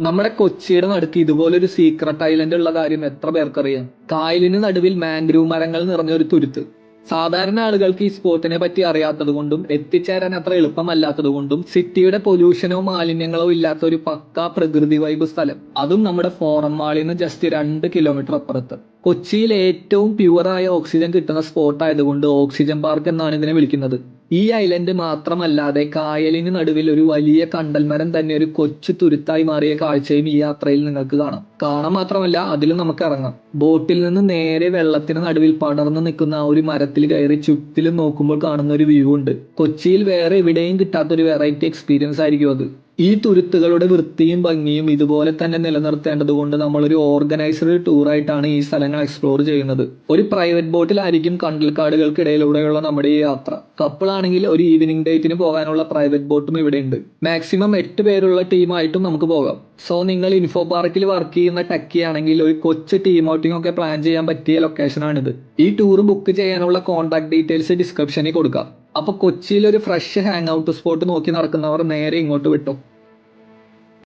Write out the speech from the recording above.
നമ്മുടെ കൊച്ചിയുടെ നടുക്ക് ഇതുപോലൊരു സീക്രട്ട് ഐലൻഡ് ഉള്ള കാര്യം എത്ര പേർക്കറിയാം? കായലിന് നടുവിൽ മാംഗ്രൂവ് മരങ്ങൾ നിറഞ്ഞൊരു തുരുത്ത്. സാധാരണ ആളുകൾക്ക് ഈ സ്പോട്ടിനെ പറ്റി അറിയാത്തത് കൊണ്ടും എത്തിച്ചേരാൻ അത്ര എളുപ്പമല്ലാത്തത് കൊണ്ടും സിറ്റിയുടെ പൊല്യൂഷനോ മാലിന്യങ്ങളോ ഇല്ലാത്ത ഒരു പക്കാ പ്രകൃതി വൈബ് സ്ഥലം, അതും നമ്മുടെ ഫോറം മാളിൽ നിന്ന് ജസ്റ്റ് 2 കിലോമീറ്റർ അപ്പുറത്ത്. കൊച്ചിയിൽ ഏറ്റവും പ്യുവറായ ഓക്സിജൻ കിട്ടുന്ന സ്പോട്ട് ആയതുകൊണ്ട് ഓക്സിജൻ പാർക്ക് എന്നാണ് ഇതിനെ വിളിക്കുന്നത്. ഈ ഐലൻഡ് മാത്രമല്ലാതെ കായലിന് നടുവിൽ ഒരു വലിയ കണ്ടൽമരം തന്നെ ഒരു കൊച്ചു തുരുത്തായി മാറിയ കാഴ്ചയും ഈ യാത്രയിൽ നിങ്ങൾക്ക് കാണാൻ മാത്രമല്ല അതിലും നമുക്ക് ഇറങ്ങാം. ബോട്ടിൽ നിന്ന് നേരെ വെള്ളത്തിന് നടുവിൽ പടർന്നു നിൽക്കുന്ന ആ ഒരു മരത്തിൽ കയറി ചുറ്റിലും നോക്കുമ്പോൾ കാണുന്ന ഒരു വ്യൂ ഉണ്ട്. കൊച്ചിയിൽ വേറെ എവിടെയും കിട്ടാത്തൊരു വെറൈറ്റി എക്സ്പീരിയൻസ് ആയിരിക്കും അത്. ഈ തുരുത്തുകളുടെ വൃത്തിയും ഭംഗിയും ഇതുപോലെ തന്നെ നിലനിർത്തേണ്ടത് കൊണ്ട് നമ്മളൊരു ഓർഗനൈസ്ഡ് ടൂറായിട്ടാണ് ഈ സ്ഥലങ്ങൾ എക്സ്പ്ലോർ ചെയ്യുന്നത്. ഒരു പ്രൈവറ്റ് ബോട്ടിലായിരിക്കും കണ്ടൽക്കാടുകൾക്കിടയിലൂടെയുള്ള നമ്മുടെ ഈ യാത്ര. കപ്പിൾ ആണെങ്കിൽ ഒരു ഈവനിങ് ഡേറ്റിന് പോകാനുള്ള പ്രൈവറ്റ് ബോട്ടും ഇവിടെ ഉണ്ട്. മാക്സിമം 8 പേരുള്ള ടീമായിട്ടും നമുക്ക് പോകാം. സോ നിങ്ങൾ ഇൻഫോ പാർക്കിൽ വർക്ക് ചെയ്യുന്ന ടെക്കി ആണെങ്കിൽ ഒരു കൊച്ചു ടീം ഔട്ടിംഗ് ഒക്കെ പ്ലാൻ ചെയ്യാൻ പറ്റിയ ലൊക്കേഷനാണിത്. ഈ ടൂർ ബുക്ക് ചെയ്യാനുള്ള കോൺടാക്ട് ഡീറ്റെയിൽസ് ഡിസ്ക്രിപ്ഷനിൽ കൊടുക്കാം. അപ്പൊ കൊച്ചിയിൽ ഒരു ഫ്രഷ് ഹാങ് ഔട്ട് സ്പോട്ട് നോക്കി നടക്കുന്നവർ നേരെ ഇങ്ങോട്ട് വിട്ടോ.